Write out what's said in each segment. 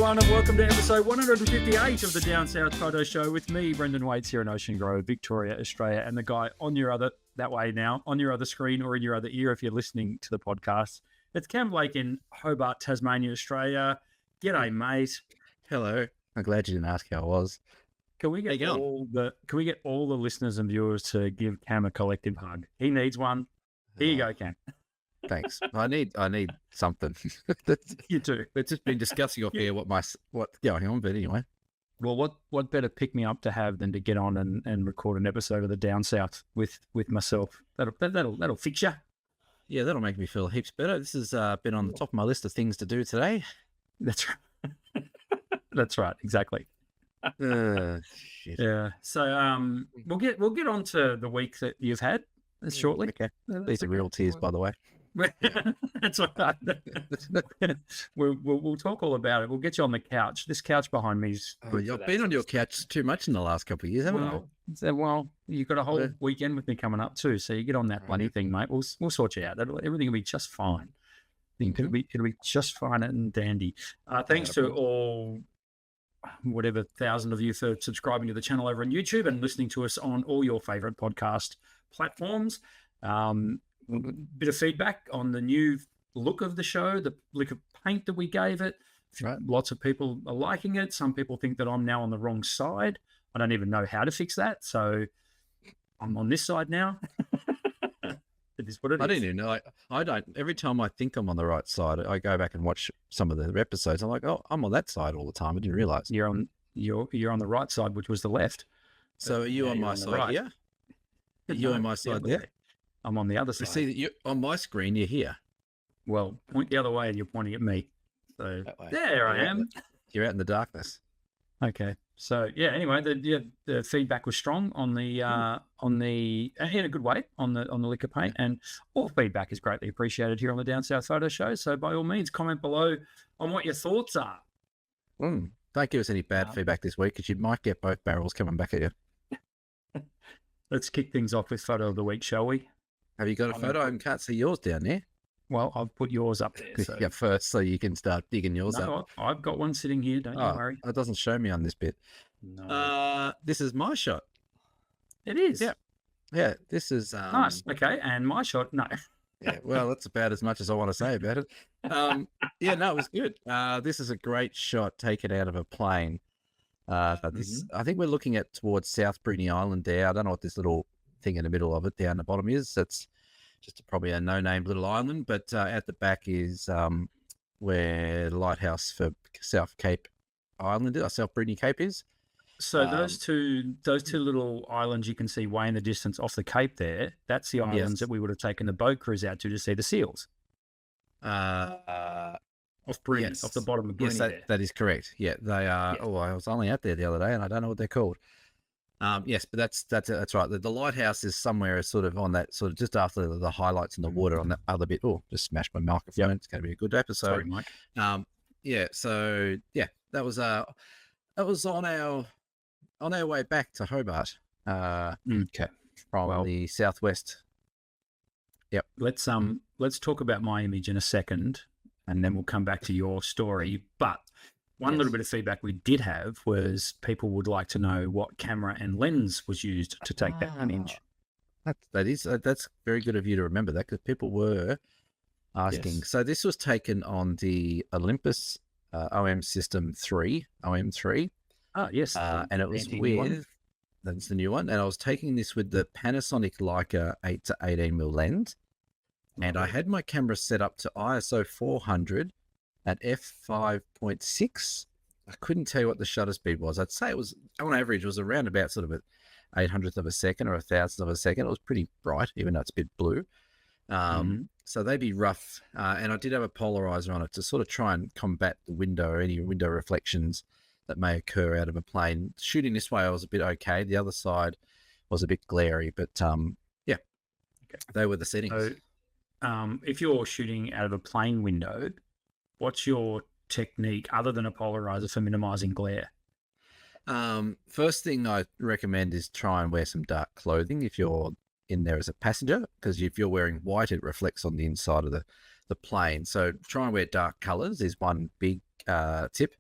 everyone, and welcome to episode 158 of the Down South Photo Show with me, Brendan Waits, here in Ocean Grove, Victoria, Australia, and the guy on your other, that way now, on your other screen or in your other ear if you're listening to the podcast. It's Cam Blake in Hobart, Tasmania, Australia. G'day, mate. Hello. I'm glad you didn't ask how I was. Can we get all the listeners and viewers to give Cam a collective hug? He needs one. Here you go, Cam. Thanks. I need something. You too. We've just been discussing off here what's going on, but anyway. Well, what better pick me up to have than to get on and record an episode of the Down South with myself? That'll fix you. Yeah, that'll make me feel heaps better. This has been on the top of my list of things to do today. That's right. That's right. Exactly. Shit. Yeah. So we'll get on to the week that you've had shortly. Okay. These are real tears, by the way. That's all right. We'll talk all about it. We'll get you on the couch. This couch behind me is. Oh, you've been on your couch too much in the last couple of years, haven't I? Well, you've got a whole weekend with me coming up too, so you get on that bloody thing, mate. We'll sort you out. Everything will be just fine. It'll be just fine and dandy. Thanks to all, whatever 1,000 of you for subscribing to the channel over on YouTube and listening to us on all your favourite podcast platforms. Bit of feedback on the new look of the show, the lick of paint that we gave it. Right. Lots of people are liking it. Some people think that I'm now on the wrong side. I don't even know how to fix that, so I'm on this side now. It is what it is. I don't even know. I don't. Every time I think I'm on the right side, I go back and watch some of the episodes. I'm like, oh, I'm on that side all the time. I didn't realise. You're on the right side, which was the left. So are you on my side here? Are you on my side there? I'm on the other side. See that you on my screen. You're here. Well, point the other way, and you're pointing at me. So there I am. You're out in the darkness. Okay. So yeah. Anyway, the feedback was strong on the in a good way on the liquor paint, and all feedback is greatly appreciated here on the Down South Photo Show. So by all means, comment below on what your thoughts are. Don't give us any bad feedback this week, because you might get both barrels coming back at you. Let's kick things off with photo of the week, shall we? Have you got a photo? I can't see yours down there. Well, I've put yours up there. So. Yeah, first, so you can start digging yours up. I've got one sitting here. Don't you worry. It doesn't show me on this bit. No. This is my shot. It is. Yeah. This is nice. Okay, and my shot. No. Yeah. Well, that's about as much as I want to say about it. Yeah. No, it was good. This is a great shot taken out of a plane. I think we're looking at towards South Brittany Island there. I don't know what this little thing in the middle of it down the bottom is. That's just probably a no-name little island, but at the back is where the lighthouse for South Cape Island is, or South Brittany Cape is. So those two little islands you can see way in the distance off the Cape there, that's the islands that we would have taken the boat cruise out to see the seals. Off Brittany, off the bottom of Brittany. Yes, that is correct. Yeah, they are. Yeah. Oh, I was only out there the other day, and I don't know what they're called. Yes, but that's right. The lighthouse is somewhere sort of on that sort of just after the highlights in the water on that other bit. Oh, just smashed my microphone. Yep. It's going to be a good episode. Sorry, Mike. Yeah. So yeah, that was on our way back to Hobart. Okay. From the southwest. Yep. Let's talk about my image in a second, and then we'll come back to your story. But one little bit of feedback we did have was people would like to know what camera and lens was used to take that image. That's very good of you to remember that, because people were asking. Yes. So this was taken on the Olympus OM System 3, OM3. Oh, yes. And it was weird. That's the new one. And I was taking this with the Panasonic Leica 8 to 18mm lens. And I had my camera set up to ISO 400 at f5.6. I couldn't tell you what the shutter speed was. I'd say it was, on average, it was around about sort of an 800th of a second or 1,000th of a second. It was pretty bright, even though it's a bit blue. So they'd be rough. And I did have a polarizer on it to sort of try and combat the window or any window reflections that may occur out of a plane. Shooting this way, I was a bit okay. The other side was a bit glary, but they were the settings. So if you're shooting out of a plane window, what's your technique other than a polarizer for minimizing glare? First thing I recommend is try and wear some dark clothing if you're in there as a passenger, because if you're wearing white, it reflects on the inside of the plane. So try and wear dark colors is one big tip.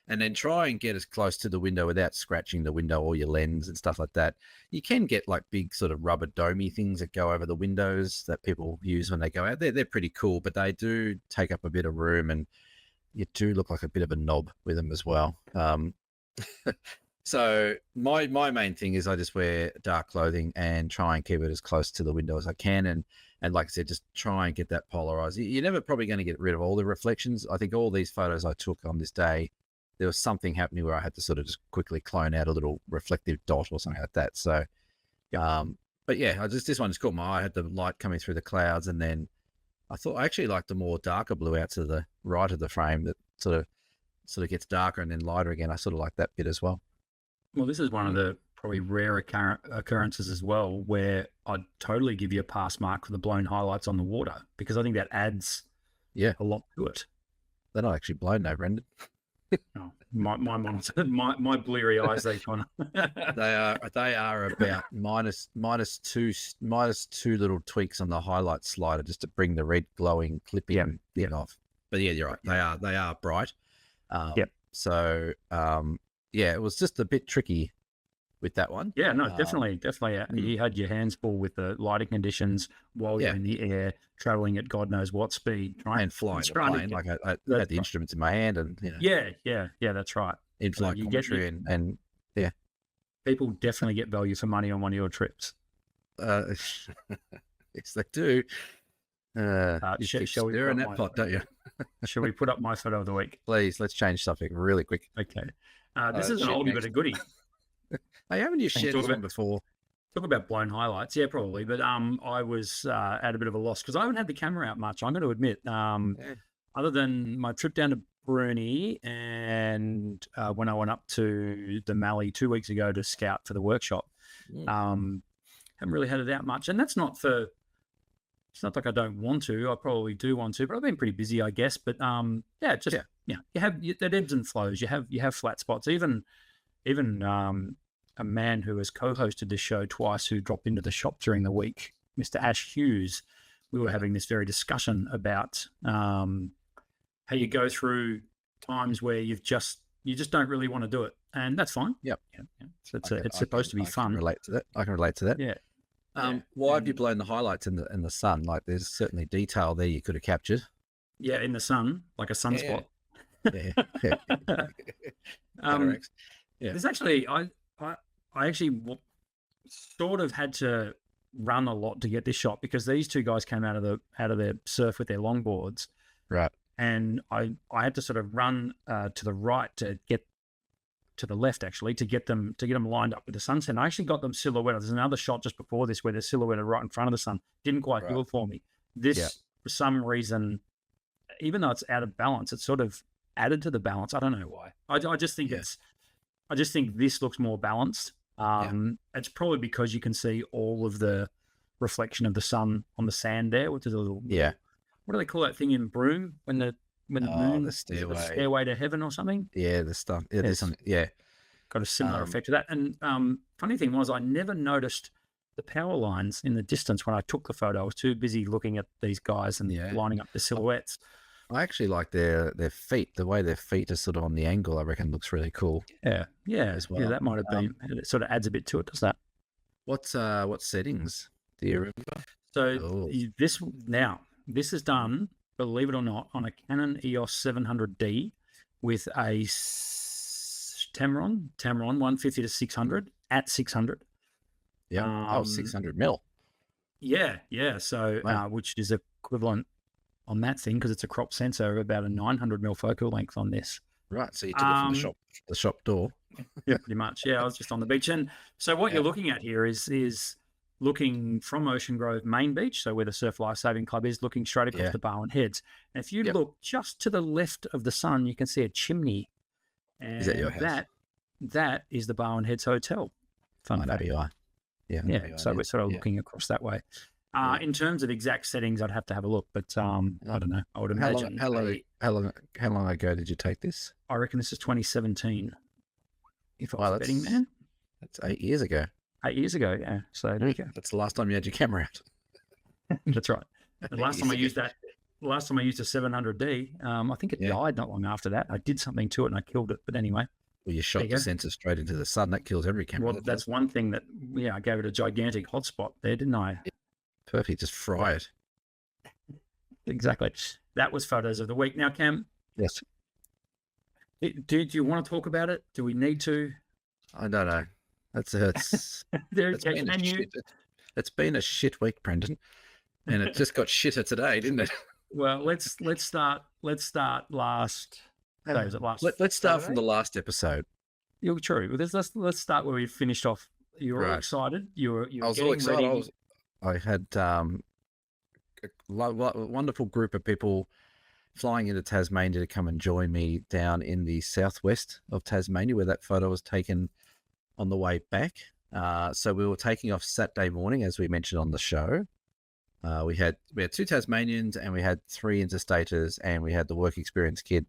and then try and get as close to the window without scratching the window or your lens and stuff like that. You can get like big sort of rubber domey things that go over the windows that people use when they go out. They're pretty cool, but they do take up a bit of room, and you do look like a bit of a knob with them as well. So my main thing is I just wear dark clothing and try and keep it as close to the window as I can. And like I said, just try and get that polarized. You're never probably going to get rid of all the reflections. I think all these photos I took on this day, there was something happening where I had to sort of just quickly clone out a little reflective dot or something like that. So, but yeah, this one just caught my eye. I had the light coming through the clouds, and then I thought I actually liked the more darker blue out to the right of the frame that sort of gets darker and then lighter again. I sort of like that bit as well. Well, this is one of the probably rare occurrences as well, where I'd totally give you a pass mark for the blown highlights on the water, because I think that adds a lot to it. They're not actually blown, no, Brendan. Oh, my bleary eyes, they kind of they are about minus two little tweaks on the highlight slider just to bring the red glowing clipping thing off. But yeah, you're right. They are bright. So it was just a bit tricky with that one. Yeah, no, definitely. You had your hands full with the lighting conditions while you're in the air, traveling at God knows what speed, and flying the plane. Like I had the instruments in my hand, and yeah, that's right. In-flight commentary, and people definitely get value for money on one of your trips. Yes, they do. You keep stirring that pot, don't you? Shall we put up my photo of the week? Please, let's change something really quick. Okay. This is an oldie but a goodie. Hey, haven't you shared this one before? Talk about blown highlights. Yeah, probably. But I was at a bit of a loss because I haven't had the camera out much, I'm going to admit. Other than my trip down to Bruni and when I went up to the Mallee 2 weeks ago to scout for the workshop. Haven't really had it out much. And that's not for... It's not like I don't want to. I probably do want to, but I've been pretty busy, I guess. But you have that ebbs and flows. You have flat spots. Even a man who has co-hosted this show twice, who dropped into the shop during the week, Mr. Ash Hughes. We were having this very discussion about how you go through times where you just don't really want to do it, and that's fine. Yep. So it's supposed to be fun. I can relate to that. Yeah. Why have you blown the highlights in the sun? Like, there's certainly detail there you could have captured. Yeah, in the sun, like a sunspot. There's actually I actually sort of had to run a lot to get this shot, because these two guys came out of their surf with their longboards, right? And I had to sort of run to the right to get to the left, actually, to get them lined up with the sunset. And I actually got them silhouetted. There's another shot just before this where they're silhouetted right in front of the sun. Didn't quite do it for me. This, for some reason, even though it's out of balance, it's sort of added to the balance. I don't know why. I just think I just think this looks more balanced. It's probably because you can see all of the reflection of the sun on the sand there, which is a little what do they call that thing in Broome when the moon, the stairway to heaven or something? Yeah, the stuff. Yeah, there's something. Yeah, got a similar effect to that. And funny thing was, I never noticed the power lines in the distance when I took the photo. I was too busy looking at these guys and lining up the silhouettes. I actually like their feet. The way their feet are sort of on the angle, I reckon, looks really cool. Yeah, as well. Yeah, that might have been. It sort of adds a bit to it, does that? What settings do you remember? So this is done, believe it or not, on a Canon EOS 700D with a Tamron 150 to 600 at 600. Yeah. 600 mil. Yeah. So, which is equivalent on that thing, because it's a crop sensor, of about a 900 mil focal length on this. Right. So you took it from the shop door. Yeah, pretty much. Yeah, I was just on the beach. And so what you're looking at here is looking from Ocean Grove Main Beach, so where the Surf Lifesaving Club is, looking straight across the Barwon Heads. And if you look just to the left of the sun, you can see a chimney. And is that your house? That is the Barwon Heads Hotel. Fun fact. Yeah. So we're sort of looking across that way. In terms of exact settings, I'd have to have a look, but I don't know. I would imagine. How long ago did you take this? I reckon this is 2017. If I was a betting man. That's 8 years ago. 8 years ago, yeah. So there you go. That's the last time you had your camera out. That's right. The last time I used that last time I used a 700D, I think it died not long after that. I did something to it and I killed it. But anyway. Well, you shot the sensor straight into the sun. That kills every camera. Well, that's one thing that, I gave it a gigantic hotspot there, didn't I? Yeah, perfect. Just fry it. Exactly. That was photos of the week. Now, Cam. Yes. Do you want to talk about it? Do we need to? I don't know. It's been a shit week, Brendan, and it just got shitter today, didn't it? Well, let's start last. Was it last? Let's start from the last episode. You're true. Let's start where we finished off. You were all excited. You were I was all excited. I had a wonderful group of people flying into Tasmania to come and join me down in the southwest of Tasmania, where that photo was taken on the way back. So we were taking off Saturday morning, as we mentioned on the show. We had 2 Tasmanians and we had 3 interstaters, and we had the work experience kid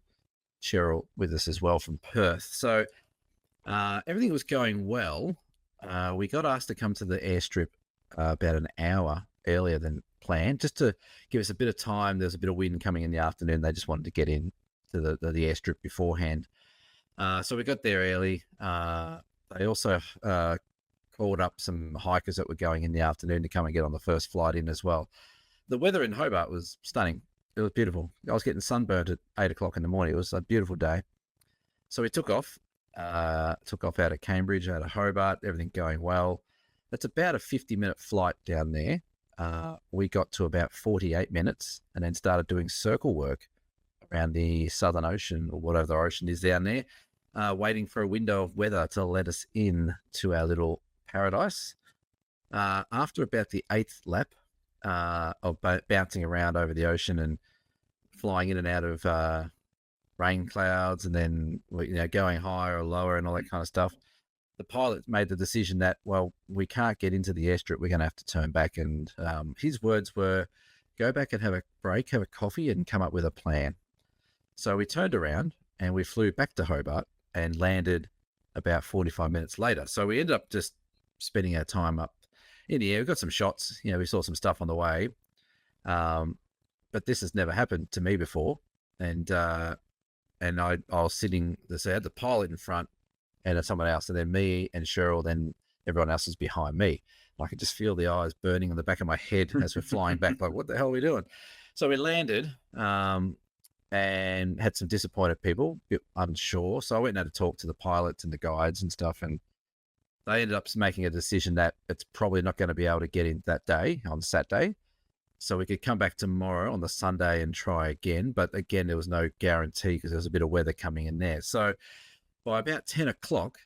Cheryl with us as well from Perth. So everything was going well. We got asked to come to the airstrip about an hour earlier than planned, just to give us a bit of time. There was a bit of wind coming in the afternoon. They just wanted to get in to the airstrip beforehand. So we got there early. They also called up some hikers that were going in the afternoon to come and get on the first flight in as well. The weather in Hobart was stunning. It was beautiful. I was getting sunburned at 8 o'clock in the morning. It was a beautiful day. So we took off out of Cambridge, out of Hobart, everything going well. It's about a 50-minute flight down there. We got to about 48 minutes and then started doing circle work around the Southern Ocean, or whatever the ocean is down there, waiting for a window of weather to let us in to our little paradise. After about the 8th lap of bouncing around over the ocean and flying in and out of rain clouds, and then going higher or lower and all that kind of stuff, the pilot made the decision that, well, we can't get into the airstrip. We're going to have to turn back. And his words were, go back and have a break, have a coffee, and come up with a plan. So we turned around and we flew back to Hobart and landed about 45 minutes later. So we ended up just spending our time up in the air. We got some shots. We saw some stuff on the way. But this has never happened to me before. And I was sitting, so I had the pilot in front and someone else, and then me and Cheryl, then everyone else is behind me. I could just feel the eyes burning on the back of my head as we're flying back. Like, what the hell are we doing? So we landed and had some disappointed people, a bit unsure. So I went and had to talk to the pilots and the guides and stuff, and they ended up making a decision that it's probably not going to be able to get in that day on Saturday. So we could come back tomorrow on the Sunday and try again. But again, there was no guarantee because there was a bit of weather coming in there. So by about 10 o'clock,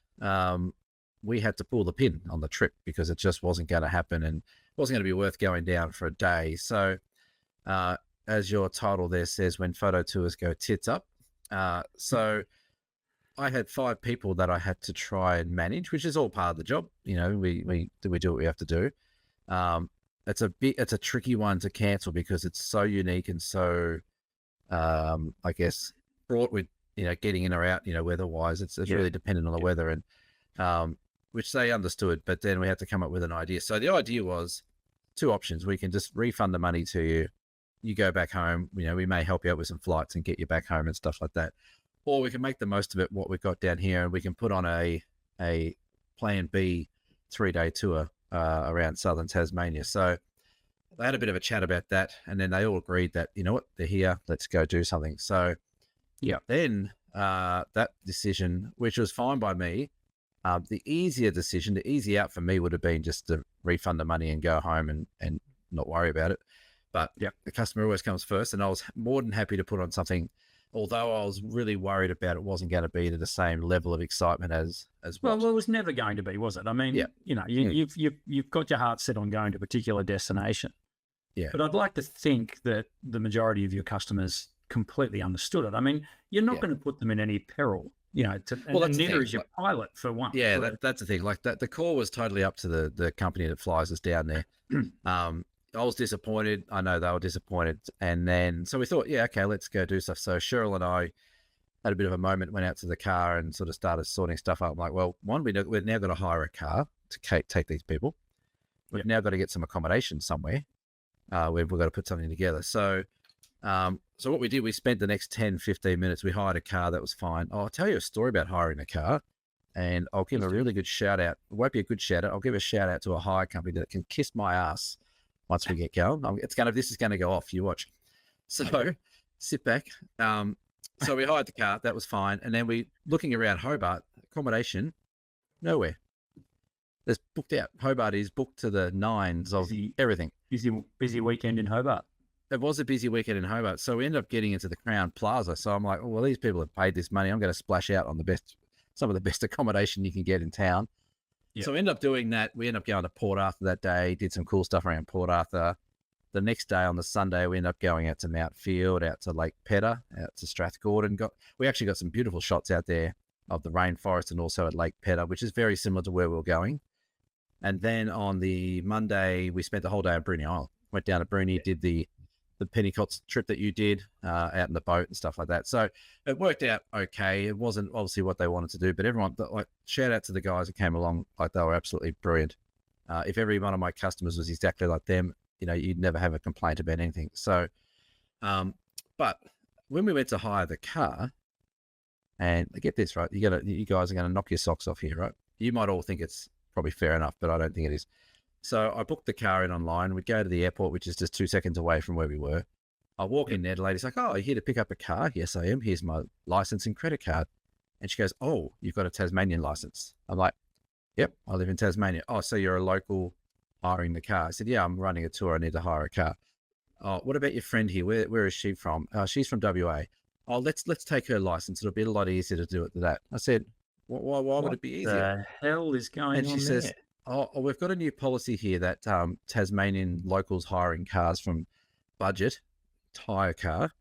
we had to pull the pin on the trip because it just wasn't going to happen and wasn't going to be worth going down for a day. So as your title there says, when photo tours go tits up. So I had 5 people that I had to try and manage, which is all part of the job. We do what we have to do. It's a tricky one to cancel because it's so unique and so, I guess, fraught with, getting in or out, weather-wise. It's really dependent on the weather, and which they understood, but then we had to come up with an idea. So the idea was 2 options. We can just refund the money to you. You go back home. We may help you out with some flights and get you back home and stuff like that. Or we can make the most of it, what we've got down here, and we can put on a plan B 3-day tour around southern Tasmania. So they had a bit of a chat about that, and then they all agreed that, they're here, let's go do something. So then that decision, which was fine by me, the easier decision, the easy out for me would have been just to refund the money and go home and not worry about it. But the customer always comes first, and I was more than happy to put on something, although I was really worried about it wasn't going to be to the same level of excitement as well. It was never going to be, was it? I mean, you've got your heart set on going to a particular destination. Yeah. But I'd like to think that the majority of your customers completely understood it. I mean, you're not going to put them in any peril, and neither is your pilot, for one. Yeah, that's the thing. Like that, the call was totally up to the company that flies us down there. I was disappointed. I know they were disappointed. And then, so we thought, okay, let's go do stuff. So Cheryl and I had a bit of a moment, went out to the car and sort of started sorting stuff out. I'm like, well, one, we've now got to hire a car to take these people. We've now got to get some accommodation somewhere. We've got to put something together. So So what we did, we spent the next 10, 15 minutes. We hired a car. That was fine. I'll tell you a story about hiring a car, and I'll give a really good shout out. It won't be a good shout out. I'll give a shout out to a hire company that can kiss my ass once we get going. This is going to go off. You watch. So sit back. So we hired the car. That was fine. And then we looking around Hobart, accommodation, nowhere. It's booked out. Hobart is booked to the nines of everything. Busy weekend in Hobart. It was a busy weekend in Hobart. So we ended up getting into the Crown Plaza. So I'm like, oh, well, these people have paid this money. I'm going to splash out on some of the best accommodation you can get in town. Yep. So we ended up doing that. We ended up going to Port Arthur that day, did some cool stuff around Port Arthur. The next day on the Sunday, we ended up going out to Mount Field, out to Lake Pedder, out to Strathgordon. We actually got some beautiful shots out there of the rainforest and also at Lake Pedder, which is very similar to where we were going. And then on the Monday, we spent the whole day at Bruny Isle. Went down to Bruny, did the Pentecost trip that you did out in the boat and stuff like that. So it worked out okay. It wasn't obviously what they wanted to do, but everyone, like, shout out to the guys that came along. Like, they were absolutely brilliant. If every one of my customers was exactly like them, you'd never have a complaint about anything. So, but when we went to hire the car, and get this right, you guys are going to knock your socks off here, right? You might all think it's probably fair enough, but I don't think it is. So I booked the car in online. We'd go to the airport, which is just 2 seconds away from where we were. I walk in there, the lady's like, oh, are you here to pick up a car? Yes, I am. Here's my license and credit card. And she goes, oh, you've got a Tasmanian license. I'm like, yep, I live in Tasmania. Oh, so you're a local hiring the car? I said, yeah, I'm running a tour. I need to hire a car. Oh, what about your friend here? Where is she from? She's from WA. Oh, let's take her license. It'll be a lot easier to do it than that. I said, why would it be easier? What the hell is going on? And she says, oh, we've got a new policy here that Tasmanian locals hiring cars from Budget Tire Car,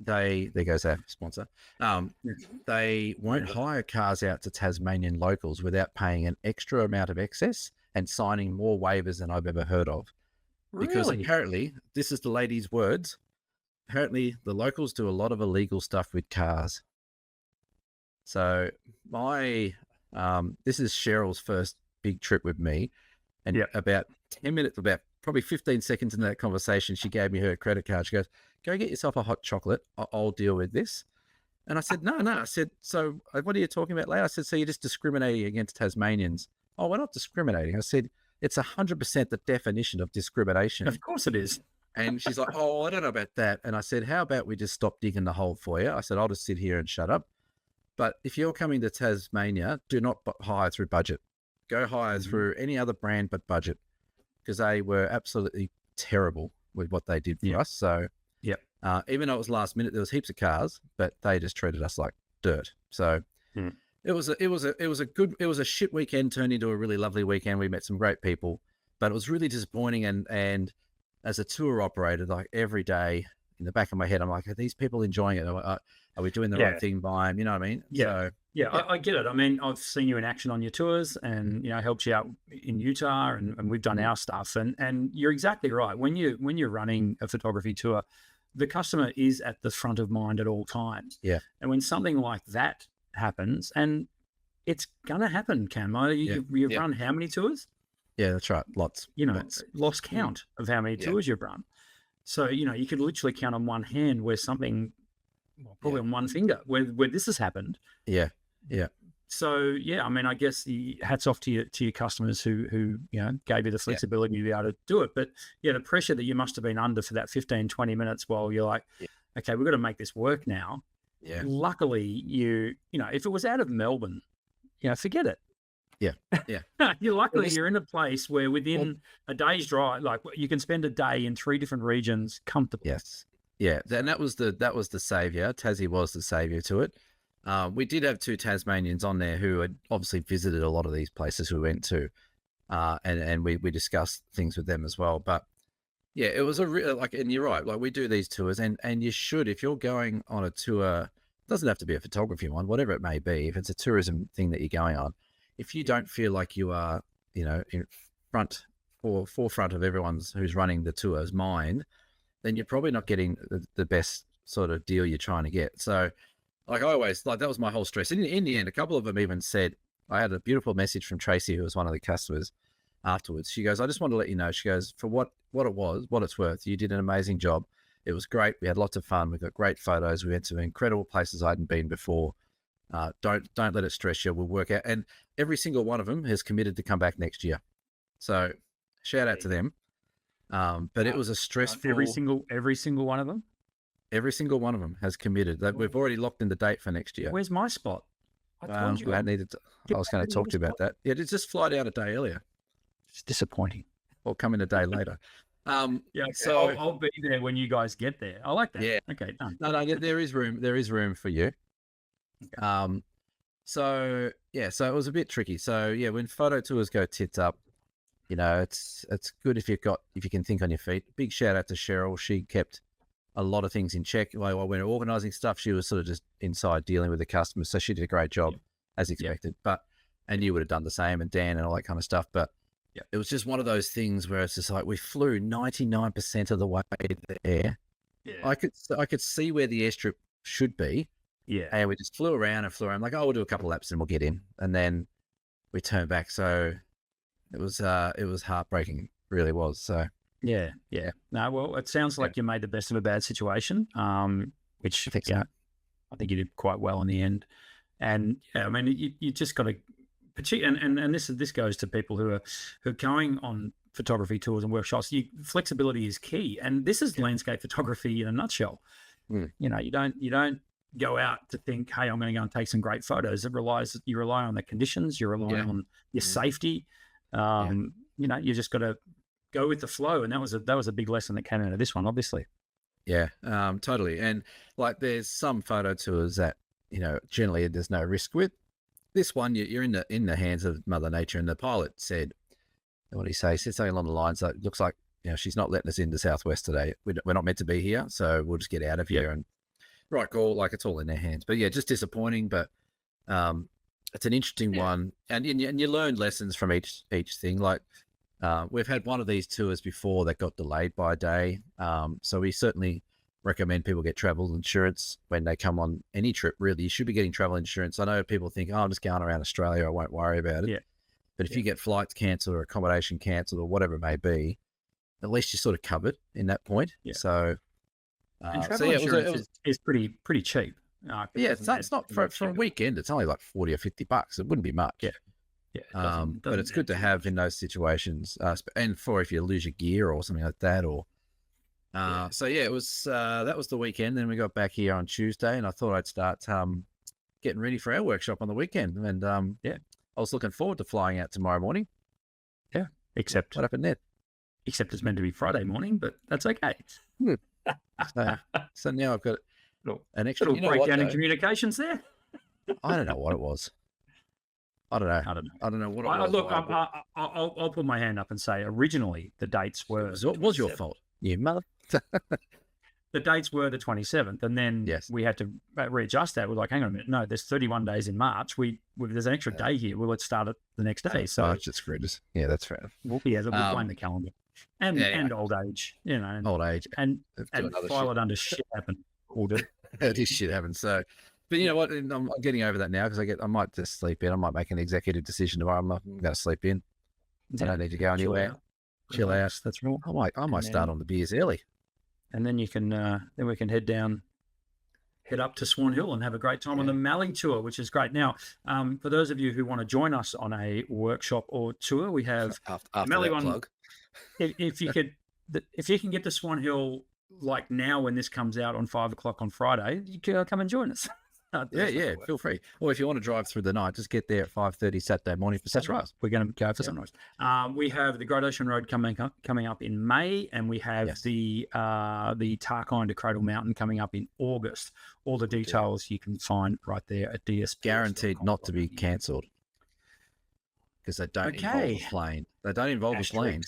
there goes our sponsor. They won't hire cars out to Tasmanian locals without paying an extra amount of excess and signing more waivers than I've ever heard of. Because apparently, this is the lady's words, apparently the locals do a lot of illegal stuff with cars. So this is Cheryl's first big trip with me. And about 10 minutes, about probably 15 seconds into that conversation, she gave me her credit card. She goes, go get yourself a hot chocolate. I'll deal with this. And I said, no. I said, so what are you talking about later? I said, so you're just discriminating against Tasmanians. Oh, we're not discriminating. I said, it's 100% the definition of discrimination. Of course it is. And she's like, oh, I don't know about that. And I said, how about we just stop digging the hole for you? I said, I'll just sit here and shut up. But if you're coming to Tasmania, do not hire through Budget. Go hire through any other brand but Budget, because they were absolutely terrible with what they did for us. So, even though it was last minute, there was heaps of cars, but they just treated us like dirt. So, it was a shit weekend turned into a really lovely weekend. We met some great people, but it was really disappointing. And as a tour operator, like every day in the back of my head, I'm like, are these people enjoying it? Are we doing the right thing by them? You know what I mean? Yeah. So, I get it. I mean, I've seen you in action on your tours and, helped you out in Utah and we've done our stuff. And you're exactly right. When you're running a photography tour, the customer is at the front of mind at all times. Yeah. And when something like that happens, and it's going to happen, Cam, you've run how many tours? Yeah, that's right. Lots. Lots. Lost count of how many tours you've run. So, you could literally count on one hand where something, probably on one finger, where this has happened. Yeah. So, I mean, I guess the hats off to your customers who gave you the flexibility to be able to do it. But, the pressure that you must have been under for that 15, 20 minutes while you're like, okay, we've got to make this work now. Yeah. Luckily, if it was out of Melbourne, forget it. Yeah. You're in a place where within a day's drive, like you can spend a day in 3 different regions comfortably. Yes. Yeah. And that was the savior. Tassie was the savior to it. We did have 2 Tasmanians on there who had obviously visited a lot of these places we went to. And we discussed things with them as well. But yeah, it was and you're right. Like we do these tours and you should, if you're going on a tour, it doesn't have to be a photography one, whatever it may be. If it's a tourism thing that you're going on, if you don't feel like you are, in forefront of everyone's who's running the tour's mind, then you're probably not getting the best sort of deal you're trying to get. So, like I always, that was my whole stress. In the end, a couple of them even said, I had a beautiful message from Tracy, who was one of the customers afterwards. She goes, I just want to let you know, she goes, for what it's worth, you did an amazing job. it was great. We had lots of fun. We got great photos. We went to incredible places I hadn't been before. Don't let it stress you. We'll work out. And every single one of them has committed to come back next year. So shout out to them. But it was a stressful. Every single one of them. Every single one of them has committed. We've already locked in the date for next year. Where's my spot? I told you. I was going to talk to you about that. Yeah, just fly down a day earlier. It's disappointing. Or come in a day later. Yeah, okay. So I'll be there when you guys get there. I like that. Yeah. Okay, done. No, there is room. There is room for you. Okay. So it was a bit tricky. So yeah, when photo tours go tits up, it's good if you can think on your feet. Big shout out to Cheryl. She kept a lot of things in check. While we were organising stuff, she was sort of just inside dealing with the customers. So she did a great job as expected. And you would have done the same, and Dan and all that kind of stuff. But it was just one of those things where it's just like we flew 99% of the way there. Yeah. I could see where the airstrip should be. Yeah. And we just flew around. I'm like, we'll do a couple of laps and we'll get in. And then we turned back. So it was heartbreaking, really was. So yeah. No, well, it sounds like you made the best of a bad situation, which I think you did quite well in the end. And I mean, you just got to, and this goes to people who are going on photography tours and workshops. Flexibility is key, and this is landscape photography in a nutshell. You don't go out to think, hey, I'm going to go and take some great photos. You rely on the conditions, you rely on your safety. You just got to go with the flow, and that was a big lesson that came out of this one, obviously. Yeah, totally. And like, there's some photo tours that generally there's no risk with. This one, you're in the hands of Mother Nature, and the pilot said, what did he say? He said something along the lines that looks like she's not letting us into Southwest today. We're not meant to be here, so we'll just get out of here. And right call, like it's all in their hands. But yeah, just disappointing. But it's an interesting one, and you learn lessons from each thing. Like we've had one of these tours before that got delayed by a day, so we certainly recommend people get travel insurance when they come on any trip. Really, you should be getting travel insurance. I know people think, I'm just going around Australia, I won't worry about it. But if you get flights cancelled or accommodation cancelled or whatever it may be, at least you're sort of covered in that point. So and travel insurance is pretty cheap. It's not for a weekend. It's only like $40 or $50. It wouldn't be much. But it's good to have in those situations, and for if you lose your gear or something like that, or it was that was the weekend. Then we got back here on Tuesday, and I thought I'd start getting ready for our workshop on the weekend. And I was looking forward to flying out tomorrow morning. Except what happened there? Except it's meant to be Friday morning, but that's okay. So now I've got an extra little breakdown in communications there. I don't know what it was. I don't know what it was. Look, I'll put my hand up and say originally the dates were... It was your fault, you mother... The dates were the 27th, and then we had to readjust that. We're like, hang on a minute, no, there's 31 days in March. There's an extra day here. Well, let's start it the next day. So it's just screwed us. Yeah, that's fair. We'll blame the calendar and old age, old age, and file it under shit happen. We'll do. It is shit happen. So, but you know what? I'm getting over that now because I might just sleep in. I might make an executive decision tomorrow. I'm going to sleep in. I don't need to go anywhere. Chill out. That's right. I might start on the beers early. And then we can head up to Swan Hill and have a great time on the Mallee tour, which is great. Now, for those of you who want to join us on a workshop or tour, we have after Mallee one. Plug. If you can get to Swan Hill like now when this comes out on 5:00 on Friday, you can come and join us. Feel free. Or if you want to drive through the night, just get there at 5:30 Saturday morning for sunrise. That's right. We're going to go for sunrise. We have the Great Ocean Road coming up in May, and we have the Tarkine to Cradle Mountain coming up in August. All the details you can find right there at DSP. Guaranteed not to be cancelled because they don't involve a plane. They don't involve a plane.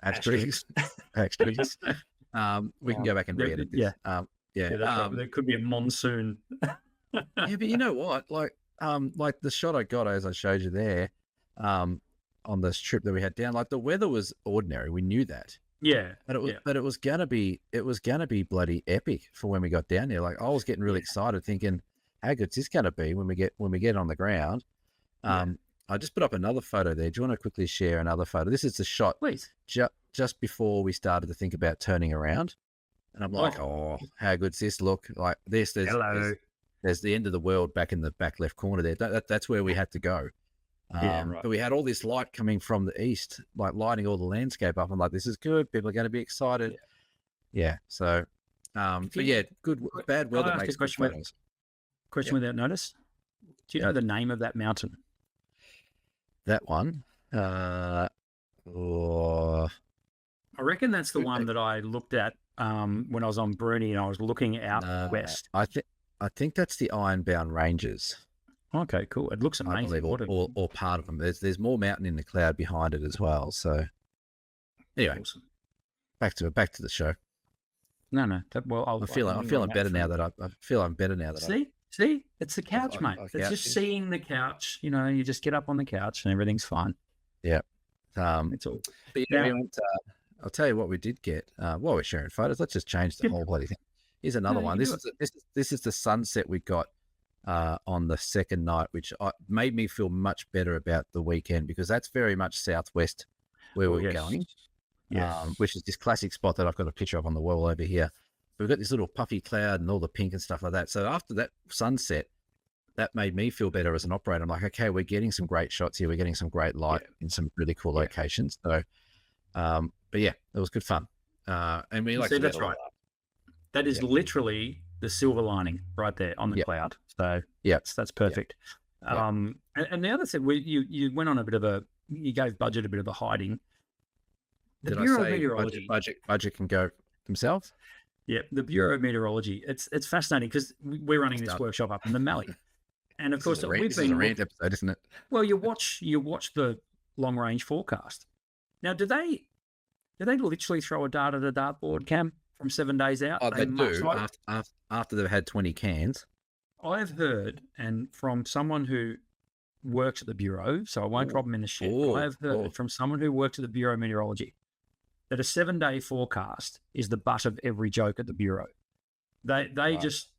Asterisks. We can go back and re-edit this. There could be a monsoon. But you know what? Like the shot I got as I showed you there, on this trip that we had down, like the weather was ordinary. We knew that. But it was gonna be bloody epic for when we got down there. Like I was getting really excited, thinking, how good's this gonna be when we get on the ground? I just put up another photo there. Do you want to quickly share another photo? This is the shot, please. Just before we started to think about turning around. And I'm like, oh, how good's this look? Like this, there's the end of the world back in the back left corner there. That's where we had to go. But we had all this light coming from the east, like lighting all the landscape up. I'm like, this is good. People are going to be excited. Yeah. So, but yeah, bad weather makes good photos. Question without notice. Do you know the name of that mountain? That one? I reckon that's the one that I looked at when I was on Bruni and I was looking out west. I think that's the Ironbound Ranges. Okay, cool. It looks amazing. I believe, or part of them. There's more mountain in the cloud behind it as well. So anyway, awesome. back to the show. No. I'm feeling better now that I feel I'm better now that See, it's the couch, mate. It's just seeing the couch. You know, you just get up on the couch and everything's fine. Yeah. It's all. But yeah, I'll tell you what we did get. While we're sharing photos, let's just change the whole bloody thing. Here's another one. This is the sunset we got on the second night, which made me feel much better about the weekend because that's very much southwest where we're going. Which is this classic spot that I've got a picture of on the wall over here. We've got this little puffy cloud and all the pink and stuff like that. So after that sunset, that made me feel better as an operator. I'm like, okay, we're getting some great shots here. We're getting some great light in some really cool locations. So, but yeah, it was good fun. And we like that's right. That is literally the silver lining right there on the cloud. So that's perfect. And the other thing, you went on you gave Budget a bit of a hiding. The Bureau of Meteorology. Budget can go themselves? Yeah, the Bureau of Meteorology. It's fascinating because we're running this workshop up in the Mallee, and of course we've been a rant episode, isn't it? Well, you watch the long range forecast. Now, do they literally throw a dart at a dartboard, Cam, from 7 days out? Oh, they do after they've had 20 cans. I've heard, and from someone who works at the Bureau, so I won't drop them in the shit. I've heard from someone who works at the Bureau of Meteorology that a 7-day forecast is the butt of every joke at the Bureau. They just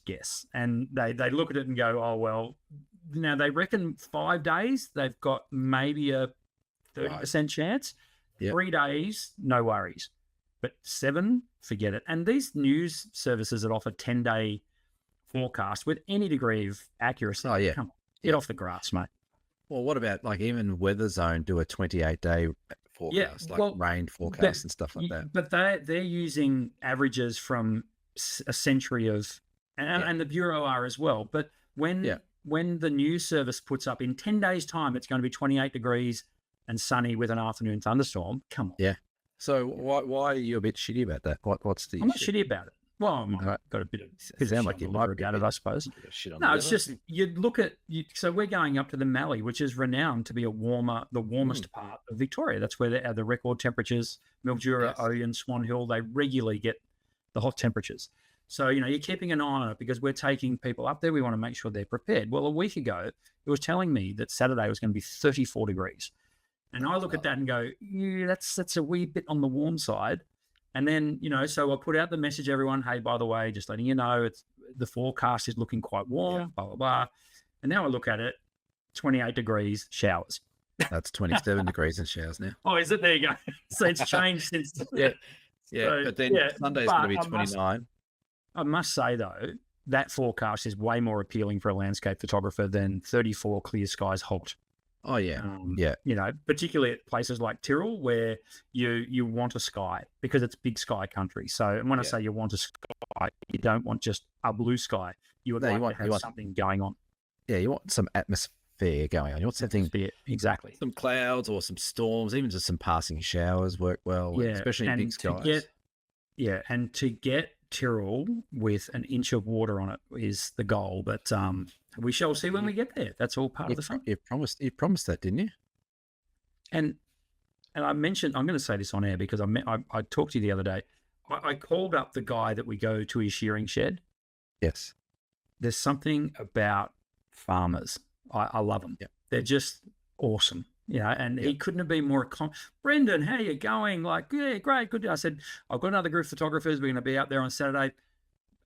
guess, and they look at it and go, oh well. Now they reckon 5 days they've got maybe a 30% chance. 3 days, no worries, but 7, forget it. And these news services that offer 10-day forecast with any degree of accuracy, come on, get off the grass, mate. Well, what about like even Weather Zone do a 28-day forecast, rain forecast and stuff like that? But they're using averages from a century of, and the Bureau are as well. But when the news service puts up in 10 days' time, it's going to be 28 degrees and sunny with an afternoon thunderstorm. Come on. Yeah. So why are you a bit shitty about that? What's the? I'm not shitty about it. Well, I've got a bit of. Sound like you might regard it, I suppose. No, it's just you look at. So we're going up to the Mallee, which is renowned to be the warmest part of Victoria. That's where the record temperatures. Mildura, Oyen, Swan Hill, they regularly get the hot temperatures. So you're keeping an eye on it because we're taking people up there. We want to make sure they're prepared. Well, a week ago, it was telling me that Saturday was going to be 34 degrees, and I look at that and go, that's a wee bit on the warm side. And then, so I put out the message, everyone, hey, by the way, just letting you know, the forecast is looking quite warm, blah, blah, blah. And now I look at it, 28 degrees, showers. That's 27 degrees and showers now. Oh, is it? There you go. So it's changed since. Yeah. So, but then Sunday's going to be 29. I must say, though, that forecast is way more appealing for a landscape photographer than 34 clear skies hot. Oh, yeah. Particularly at places like Tyrrell where you want a sky because it's big sky country. So and when I say you want a sky, you don't want just a blue sky. You would like to have something going on. Yeah, you want some atmosphere going on. You want something... Exactly. Some clouds or some storms, even just some passing showers work well, especially in big skies. And to get Tyrrell with an inch of water on it is the goal. But we shall see when we get there. That's all part of the fun. You promised that, didn't you? And I mentioned, I'm going to say this on air because I talked to you the other day. I called up the guy that we go to his shearing shed. Yes. There's something about farmers. I love them. Yep. They're just awesome. And he couldn't have been more. Brendan, how you going? Like, yeah, great, good. I said, I've got another group of photographers. We're going to be out there on Saturday.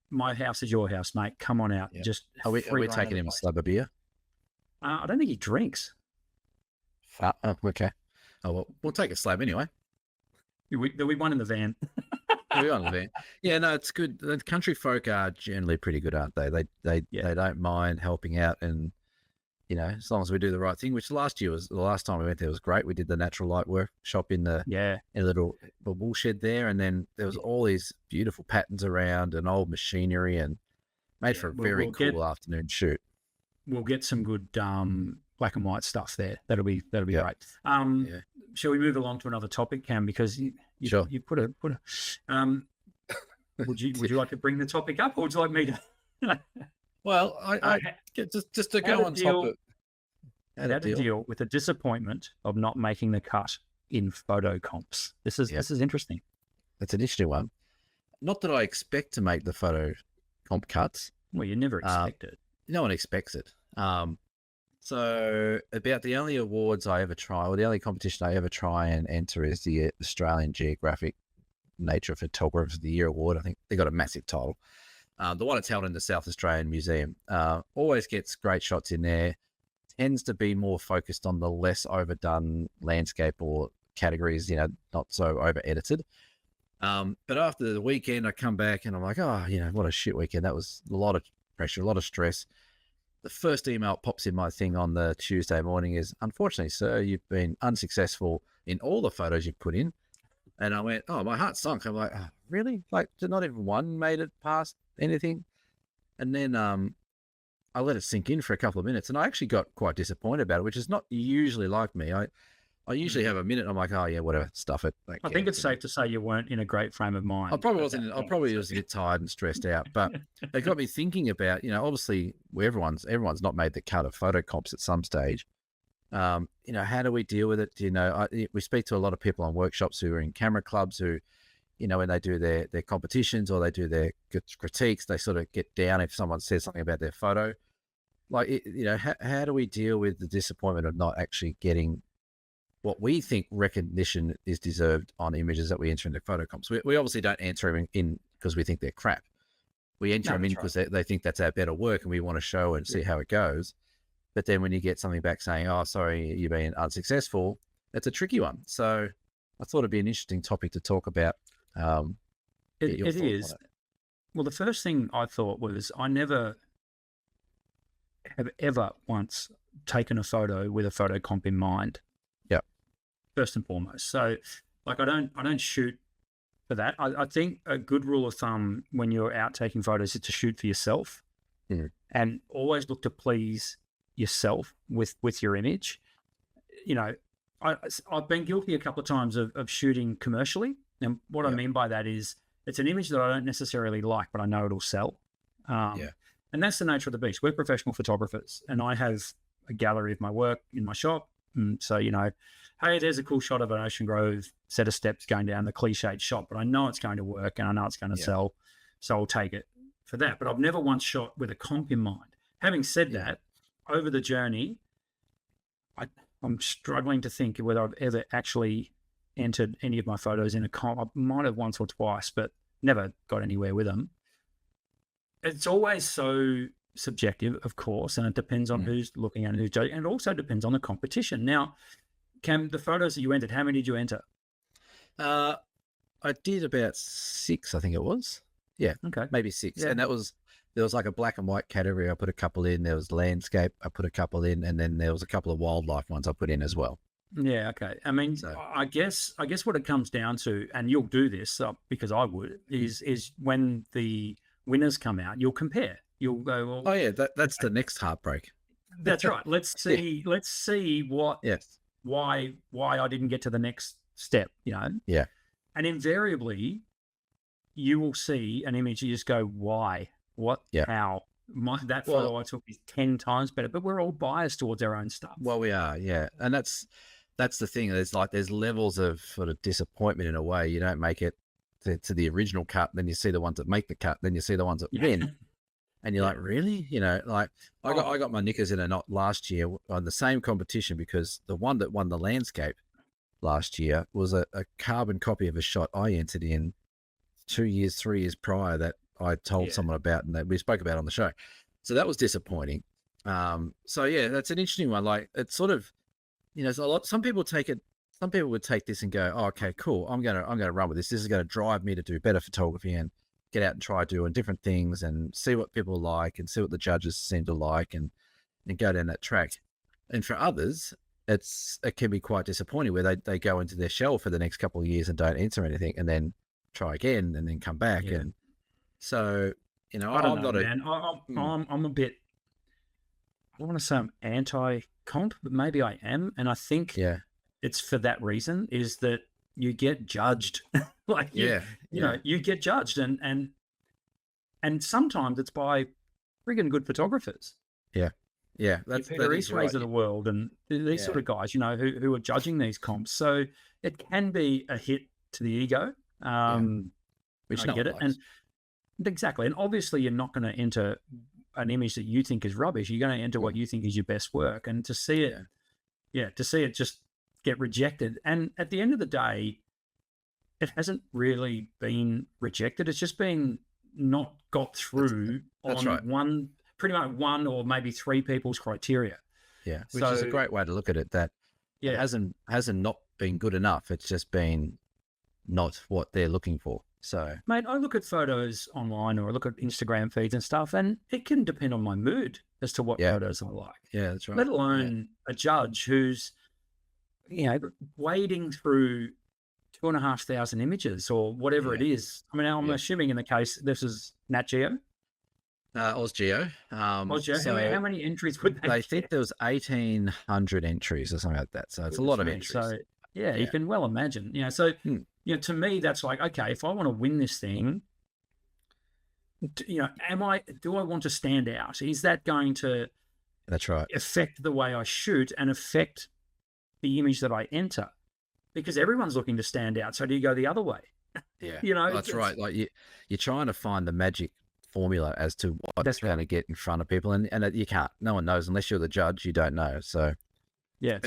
My house is your house, mate. Come on out. Yep. Just are we taking him a slab of beer? I don't think he drinks. Okay. Oh well, we'll take a slab anyway. There'll be one in the van. Be honest, man. Yeah, no, it's good. The country folk are generally pretty good, aren't they? They don't mind helping out, and as long as we do the right thing. Which last year was the last time we went there was great. We did the natural light workshop in a little wool shed there, and then there was all these beautiful patterns around and old machinery, and made for a very cool afternoon shoot. We'll get some good black and white stuff there. That'll be great. Shall we move along to another topic, Cam? Because you put a would you like to bring the topic up, or would you like me to? Well, I just to go on top of how to deal with the disappointment of not making the cut in photo comps. This is interesting. That's an interesting one. Not that I expect to make the photo comp cuts. Well, you never expect it. No one expects it. So about the only awards I ever try, or the only competition I ever try and enter, is the Australian Geographic Nature Photographer of the Year award. I think they got a massive title. The one that's held in the South Australian Museum always gets great shots in there. Tends to be more focused on the less overdone landscape or categories, not so over edited. But after the weekend, I come back and I'm like, what a shit weekend. That was a lot of pressure, a lot of stress. The first email pops in my thing on the Tuesday morning is, unfortunately, sir, you've been unsuccessful in all the photos you've put in. And I went, my heart sunk. I'm like, really? Like, not even one made it past anything? And then I let it sink in for a couple of minutes, and I actually got quite disappointed about it, which is not usually like me. I usually have a minute. I'm like, whatever, stuff it. I think it's safe to say you weren't in a great frame of mind. I probably wasn't. I probably was a bit tired and stressed out. But it got me thinking about, obviously, everyone's not made the cut of photo comps at some stage. How do we deal with it? We speak to a lot of people on workshops who are in camera clubs who, when they do their competitions or they do their critiques, they sort of get down if someone says something about their photo. Like, how do we deal with the disappointment of not actually getting what we think recognition is deserved on images that we enter into photo comps? We obviously don't enter them in because we think they're crap. We enter them in because they think that's our better work and we want to show and see how it goes. But then when you get something back saying, sorry, you've been unsuccessful, that's a tricky one. So I thought it'd be an interesting topic to talk about. It is. Well, the first thing I thought was I never have ever once taken a photo with a photo comp in mind. Yeah. First and foremost. So like I don't shoot for that. I think a good rule of thumb when you're out taking photos is to shoot for yourself and always look to please yourself with your image. I've been guilty a couple of times of shooting commercially. And what I mean by that is it's an image that I don't necessarily like, but I know it'll sell. And that's the nature of the beast. We're professional photographers, and I have a gallery of my work in my shop. And so, hey, there's a cool shot of an ocean grove set of steps going down the cliched shot, but I know it's going to work and I know it's going to sell. So I'll take it for that. But I've never once shot with a comp in mind. Having said that, over the journey, I'm struggling to think whether I've ever actually entered any of my photos in a comp. I might have once or twice, but never got anywhere with them. It's always so subjective, of course, and it depends on who's looking at it, who's judging, and it also depends on the competition. Now, Cam, the photos that you entered, how many did you enter? I did about 6, I think it was. Yeah, okay, maybe 6. Yeah. And there was like a black and white category. I put a couple in. There was landscape. I put a couple in, and then there was a couple of wildlife ones I put in as well. Yeah, okay. I mean, I guess what it comes down to, and you'll do this because I would, is when the winners come out, you'll compare. You'll go, well, that's the next heartbreak. That's right. Let's see what why I didn't get to the next step, Yeah. And invariably you will see an image, you just go, why? What? Yeah. How? That photo I took is 10 times better, but we're all biased towards our own stuff. Well, we are, yeah. And that's the thing. There's levels of sort of disappointment in a way. You don't make it to the original cut, then you see the ones that make the cut, then you see the ones that win. And you're like, really? I got my knickers in a knot last year on the same competition because the one that won the landscape last year was a carbon copy of a shot I entered in 3 years prior that I told someone about and that we spoke about on the show. So that was disappointing. So yeah, that's an interesting one. Like it's sort of, some people take it some people would take this and go, oh, okay, cool. I'm gonna run with this. This is gonna drive me to do better photography and get out and try doing different things and see what people like and see what the judges seem to like and go down that track. And for others, it can be quite disappointing where they go into their shell for the next couple of years and don't enter anything and then try again and then come back. Yeah. And so, you know, I don't I'm know, not man. I'm a bit, I don't want to say I'm anti-comp, but maybe I am. And I think it's for that reason, is that you get judged. Like, you know, you get judged. And sometimes it's by friggin' good photographers. Yeah. Yeah. That's Peter Eastways of the world and these sort of guys, you know, who are judging these comps. So it can be a hit to the ego. Which I get it. And exactly. And obviously you're not going to enter an image that you think is rubbish. You're going to enter what you think is your best work. And to see it, to see it just get rejected. And at the end of the day, it hasn't really been rejected. It's just been not got through on pretty much one or maybe three people's criteria. Yeah. Which is a great way to look at it, that it hasn't not been good enough. It's just been not what they're looking for. So, mate, I look at photos online or I look at Instagram feeds and stuff, and it can depend on my mood as to what photos I like. Yeah, that's right. Let alone a judge who's, you know, wading through 2,500 images or whatever it is. I mean, I'm assuming in the case, this is Nat Geo. Osgeo. Osgeo. So how many entries would they get? think there was 1,800 entries or something like that. So it's a lot of entries. So you can well imagine. You know, so you know, to me, that's like, okay, if I want to win this thing, you know, do I want to stand out? Is that going to affect the way I shoot and affect the image that I enter? Because everyone's looking to stand out. So do you go the other way? Yeah, you know, that's right. Like you're trying to find the magic formula as to what's going to get in front of people, and you can't. No one knows unless you're the judge. You don't know. So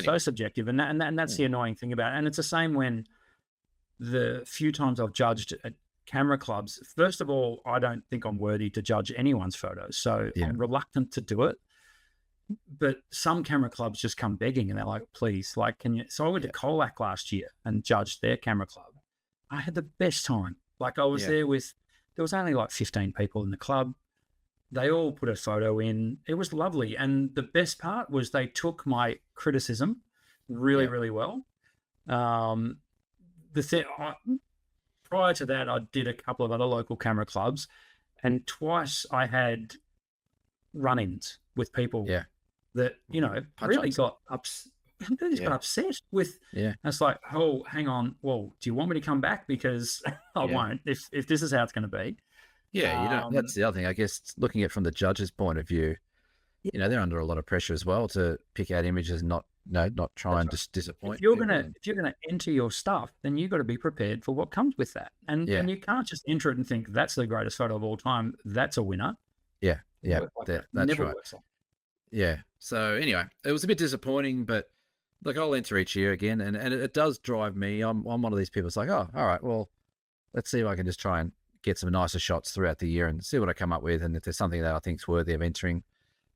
so subjective, and that's the annoying thing about it. And it's the same when the few times I've judged at camera clubs. First of all, I don't think I'm worthy to judge anyone's photos, so I'm reluctant to do it. But some camera clubs just come begging, and they're like, "Please, like, can you?" So I went to Colac last year and judged their camera club. I had the best time. Like, I was there with. There was only like 15 people in the club. They all put a photo in. It was lovely, and the best part was they took my criticism really, really well. Prior to that, I did a couple of other local camera clubs, and twice I had run-ins with people that, you know, really got upset. They just got upset with. It's like, oh, hang on. Well, do you want me to come back? Because I won't. If this is how it's going to be. Yeah, you know, that's the other thing. I guess looking at it from the judge's point of view, you know, they're under a lot of pressure as well to pick out images and not try and just disappoint. If you're gonna enter your stuff, then you've got to be prepared for what comes with that, and you can't just enter it and think that's the greatest photo of all time. That's a winner. Yeah, that's right. Yeah. So anyway, it was a bit disappointing, but look, I'll enter each year again, and it does drive me. I'm one of these people. It's like, oh, all right, well, let's see if I can just try and get some nicer shots throughout the year and see what I come up with. And if there's something that I think is worthy of entering,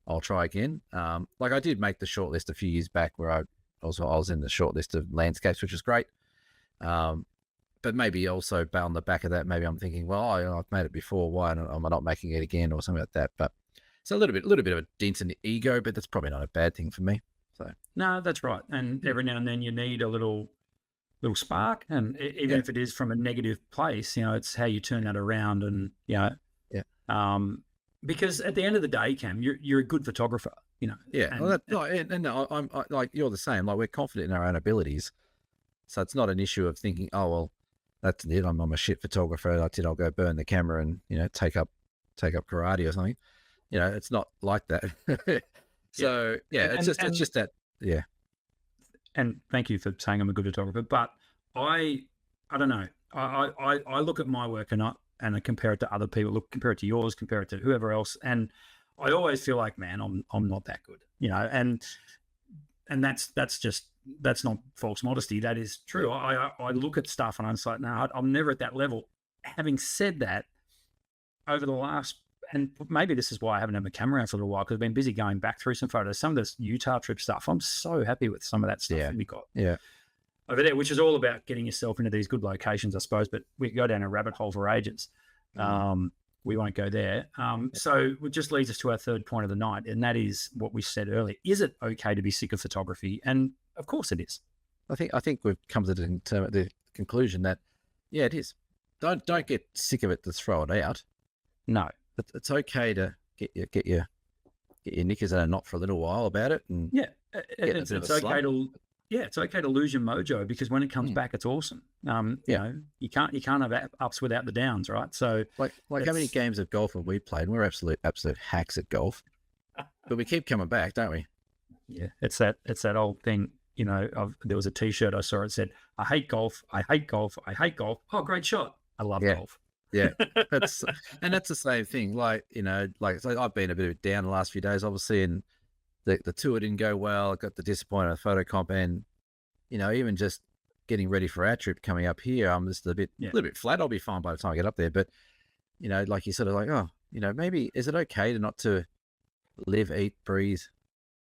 I'll try again. Like I did make the shortlist a few years back where I was in the shortlist of landscapes, which was great. But maybe also on the back of that, maybe I'm thinking, well, I've made it before. Why am I not making it again or something like that? But it's a little bit of a dent in the ego, but that's probably not a bad thing for me. So no, that's right. And every now and then you need a little spark, and even if it is from a negative place, you know, it's how you turn that around, and you know, because at the end of the day, Cam, you're a good photographer, you know. Yeah, and I'm like you're the same. Like we're confident in our own abilities, so it's not an issue of thinking, oh well, that's it. I'm a shit photographer. That's it. I'll go burn the camera and, you know, take up karate or something. You know, it's not like that. So it's just that. Yeah. And thank you for saying I'm a good photographer, but I don't know. I look at my work and I compare it to other people. Compare it to yours, compare it to whoever else, and I always feel like, man, I'm not that good, you know. And that's not false modesty. That is true. I look at stuff and I'm like, no, I'm never at that level. Having said that, over the last, and maybe this is why I haven't had my camera out for a little while, because I've been busy going back through some photos. Some of this Utah trip stuff, I'm so happy with some of that stuff that we got. Yeah. over there, which is all about getting yourself into these good locations, I suppose. But we could go down a rabbit hole for ages. We won't go there. So it just leads us to our third point of the night, and that is what we said earlier. Is it okay to be sick of photography? And of course it is. I think we've come to the conclusion that, yeah, it is. Don't get sick of it to throw it out. No, it's okay to get your knickers in a knot for a little while about it, and it's okay to lose your mojo, because when it comes back, it's awesome. You know, you can't have ups without the downs, right? So like how many games of golf have we played? We're absolute hacks at golf, but we keep coming back, don't we? Yeah, it's that old thing. You know, there was a T-shirt I saw. It said, "I hate golf. I hate golf. I hate golf." Oh, great shot! I love golf. Yeah, that's the same thing. Like, you know, so I've been a bit down the last few days, obviously, and the tour didn't go well. I got the disappointment of photo comp, and you know, even just getting ready for our trip coming up here, I'm just a little bit flat. I'll be fine by the time I get up there, but you know, like you sort of like, oh, you know, maybe is it okay to not to live, eat, breathe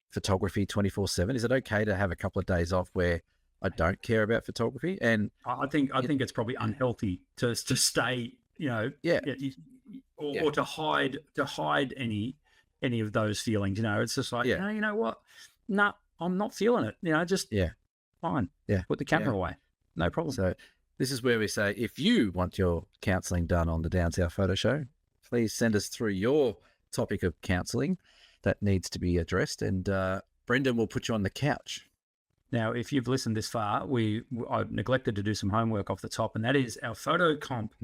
photography 24/7? Is it okay to have a couple of days off where I don't care about photography? And I think it's probably unhealthy to stay, you know, or to hide any of those feelings. You know, it's just like, you know what? No, I'm not feeling it. You know, just fine. Yeah, put the camera away. No problem. So this is where we say, if you want your counselling done on the Down South Photo Show, please send us through your topic of counselling that needs to be addressed, and Brendan will put you on the couch. Now, if you've listened this far, I've neglected to do some homework off the top, and that is our photo comp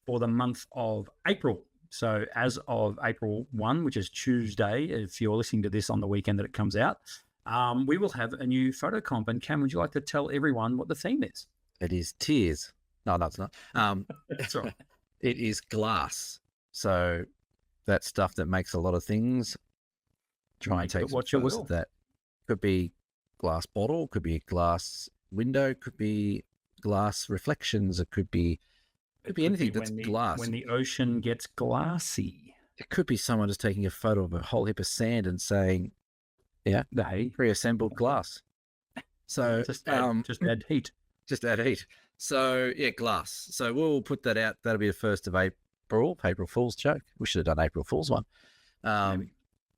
for the month of April. So as of April 1, which is Tuesday, if you're listening to this on the weekend that it comes out, we will have a new photo comp. And Cam, would you like to tell everyone what the theme is? It is tears. No, it's not. That's right. It is glass. So that stuff that makes a lot of things. Try and take some photos of that. Could be glass bottle, could be a glass window, could be glass reflections, it could be anything that's glass. When the ocean gets glassy. It could be someone just taking a photo of a whole heap of sand and saying, hey, pre-assembled glass. So just add heat. Just add heat. So glass. So we'll put that out. That'll be the 1st of April Fool's joke. We should have done April Fool's one.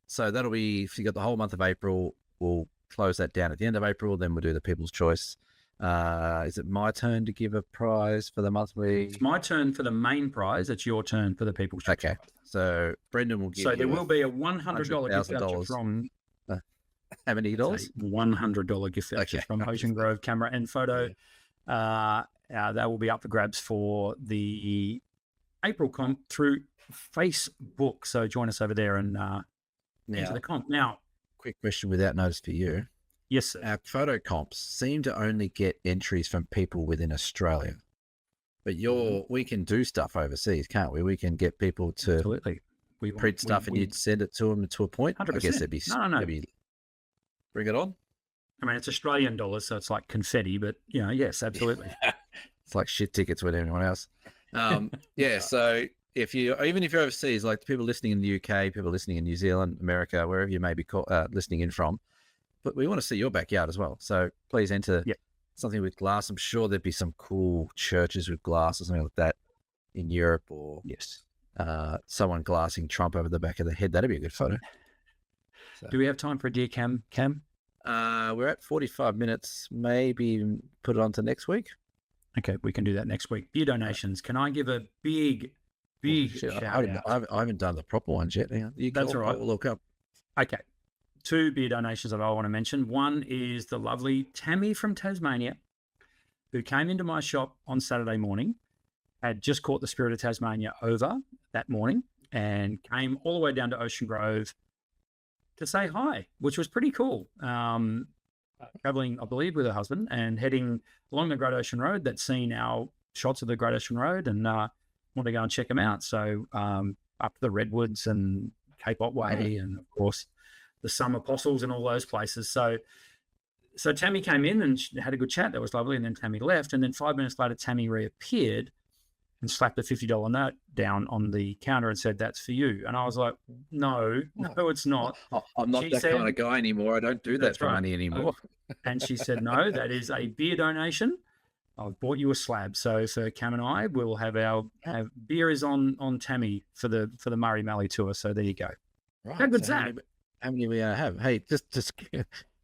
So that'll be, if you got the whole month of April, we'll close that down at the end of April. Then we'll do the People's Choice. Is it my turn to give a prize for the monthly? It's my turn for the main prize. It's your turn for the People's Choice. Okay. So Brendan will give So there will be a $100 gift voucher from... how many dollars? $100 gift voucher from Ocean Grove Camera and Photo. That will be up for grabs for the April comp through Facebook. So join us over there and... into the comp. Now, quick question without notice for you. Yes, sir. Our photo comps seem to only get entries from people within Australia. But we can do stuff overseas, can't we? We can get people to absolutely print stuff and you'd send it to them to a point. 100%. I guess it'd be no. Bring it on. I mean, it's Australian dollars, so it's like confetti, but you know, yes, absolutely. It's like shit tickets with everyone else. So even if you're overseas, like people listening in the UK, people listening in New Zealand, America, wherever you may be listening in from, but we want to see your backyard as well. So please enter something with glass. I'm sure there'd be some cool churches with glass or something like that in Europe, or someone glassing Trump over the back of the head. That'd be a good photo. So. Do we have time for a Dear Cam? We're at 45 minutes. Maybe put it on to next week. Okay, we can do that next week. Beer donations. Can I give a big shout out? I haven't done the proper ones yet. That's all right. We'll look up. Okay. 2 beer donations that I want to mention. One is the lovely Tammy from Tasmania, who came into my shop on Saturday morning, had just caught the Spirit of Tasmania over that morning, and came all the way down to Ocean Grove to say hi, which was pretty cool. Traveling, I believe, with her husband and heading along the Great Ocean Road. That's seen our shots of the Great Ocean Road and want to go and check them out. So up the Redwoods and Cape Otway and, of course, the Some Apostles and all those places. So Tammy came in and had a good chat. That was lovely. And then Tammy left. And then 5 minutes later, Tammy reappeared and slapped a $50 note down on the counter and said, "That's for you." And I was like, no, it's not. I'm not She that kind said- of guy anymore. I don't do that That's for right. money anymore. And she said, "No, that is a beer donation. I've bought you a slab." So for Cam and I, we'll have our beer is on Tammy for the Murray Mallee tour. So there you go. Right. How good's that? How many we have? Hey, just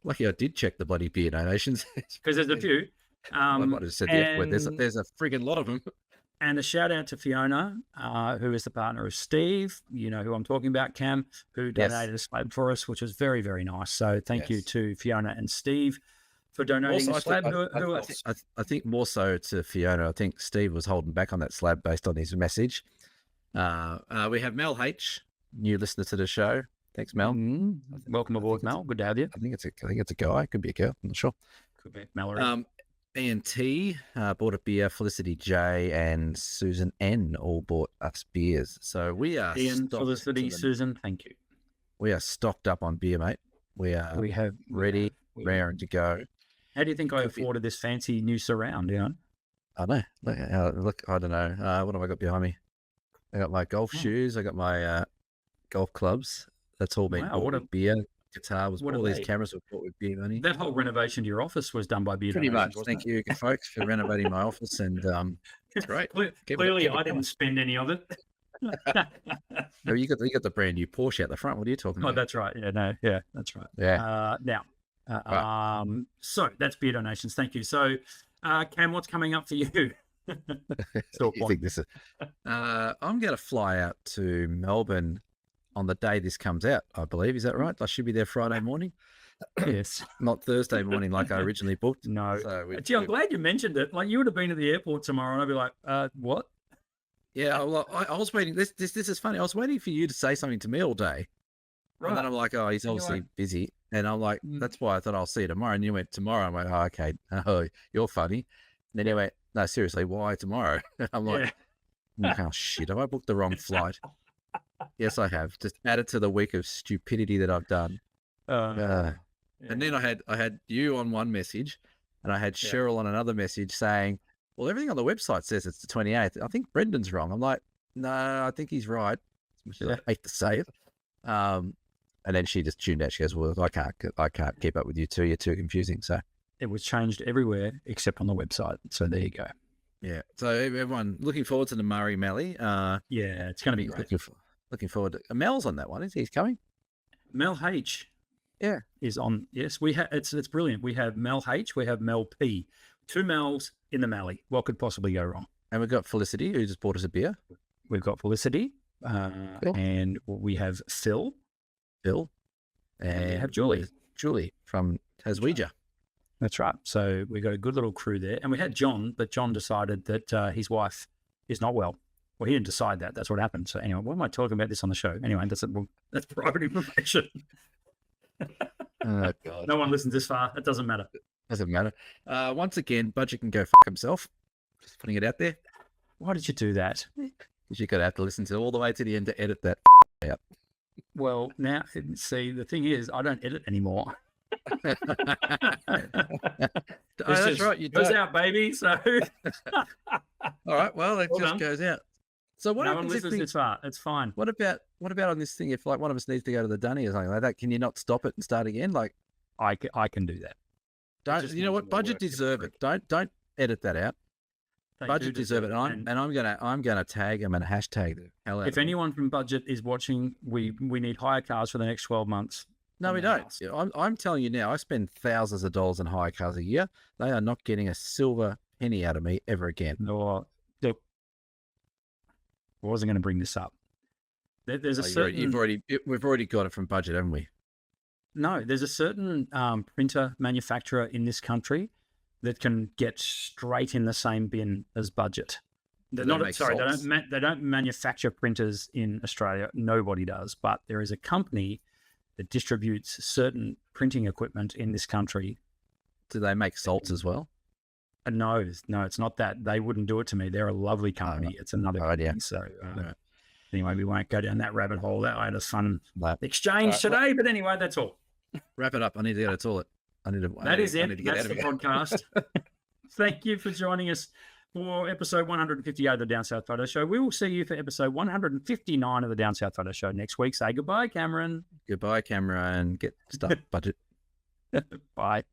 lucky I did check the bloody beer donations. Because there's a few. I might have said the F word. There's a friggin' lot of them. And a shout out to Fiona, who is the partner of Steve, you know who I'm talking about, Cam, who donated a slab for us, which was very, very nice. So thank you to Fiona and Steve for donating a slab. I think more so to Fiona. I think Steve was holding back on that slab based on his message. We have Mel H, new listener to the show. Thanks, Mel. Welcome aboard, Mel. Good to have you. I think it's a guy. Could be a girl. I'm not sure. Could be Mallory. Ian T bought a beer. Felicity J and Susan N all bought us beers. So we are Ian, Felicity, Susan, thank you. We are stocked up on beer, mate. We have ready, raring to go. How do you think I afforded this fancy new surround? You know, I know. Look, I don't know. What have I got behind me? I got my golf shoes. I got my golf clubs. That's all been bought with beer. Guitar was all these cameras were bought with beer money. That whole renovation to your office was done by beer. Pretty much. Thank you, folks, for renovating my office, and it's great. Clearly, I didn't spend any of it. No, you got the brand new Porsche at the front. What are you talking about? Oh, that's right. That's right. Yeah. So that's beer donations. Thank you. So, Cam, what's coming up for you? You think this is? I'm going to fly out to Melbourne on the day this comes out, I believe. Is that right? I should be there Friday morning. Yes. Not Thursday morning like I originally booked. No. So gee, I'm glad you mentioned it. Like, you would have been at the airport tomorrow and I'd be like, what? Yeah, I was waiting. This is funny. I was waiting for you to say something to me all day. Right. And then I'm like, oh, he's obviously busy. And I'm like, that's why I thought I'll see you tomorrow. And you went, tomorrow. I'm like, oh, okay. Oh, you're funny. And then you went, no, seriously, why tomorrow? I'm like, oh, shit. Have I booked the wrong flight? Yes, I have. Just added to the week of stupidity that I've done. And then I had you on one message, and I had Cheryl on another message saying, well, everything on the website says it's the 28th. I think Brendan's wrong. I'm like, no, I think he's right. I hate to say it. And then she just tuned out. She goes, well, I can't keep up with you two. You're too confusing. So it was changed everywhere except on the website. So there you go. Yeah. So everyone looking forward to the Murray Mallee. Yeah, it's going to be great. Looking forward to Mel's on that one. Is he coming? Mel H. Yeah, is on. Yes, we have. It's brilliant. We have Mel H. We have Mel P. Two Mels in the Mallee. What could possibly go wrong? And we've got Felicity, who just bought us a beer. We've got Felicity, and we have Phil, and we have Julie from Taswegia. That's right. So we got a good little crew there, and we had John, but John decided that his wife is not well. Well, he didn't decide that. That's what happened. So anyway, why am I talking about this on the show? Anyway, that's private information. Oh, God. No one listens this far. It doesn't matter. Doesn't matter. Once again, Budget can go f*** himself. Just putting it out there. Why did you do that? Because you're going to have to listen to all the way to the end to edit that out. Well, now, see, the thing is, I don't edit anymore. That's right. You goes out, baby. So, all right. Well, it just goes out. So what no one listens this far. It's fine. What about on this thing? If like one of us needs to go to the dunny or something like that, can you not stop it and start again? Like, I can do that. Don't you know what? Budget deserve it. Don't edit that out. Budget deserve it. And I'm gonna tag them and hashtag the hell out. If anyone from Budget is watching, we need hire cars for the next 12 months. No, we don't. I'm telling you now, I spend thousands of dollars on hire cars a year. They are not getting a silver penny out of me ever again. Or look, I wasn't going to bring this up. There's a certain. We've already got it from Budget, haven't we? No, there's a certain printer manufacturer in this country that can get straight in the same bin as Budget. They don't manufacture printers in Australia. Nobody does, but there is a company that distributes certain printing equipment in this country. Do they make salts as well? No, it's not that. They wouldn't do it to me. They're a lovely company. It's another company. Yeah. So anyway, we won't go down that rabbit hole. I had a fun exchange today, but anyway, that's all. Wrap it up. I need to go to the toilet. That's the podcast. Thank you for joining us for episode 158 of the Down South Photo Show. We will see you for episode 159 of the Down South Photo Show next week. Say goodbye, Cameron. Goodbye, Cameron. Get stuff budget. Bye.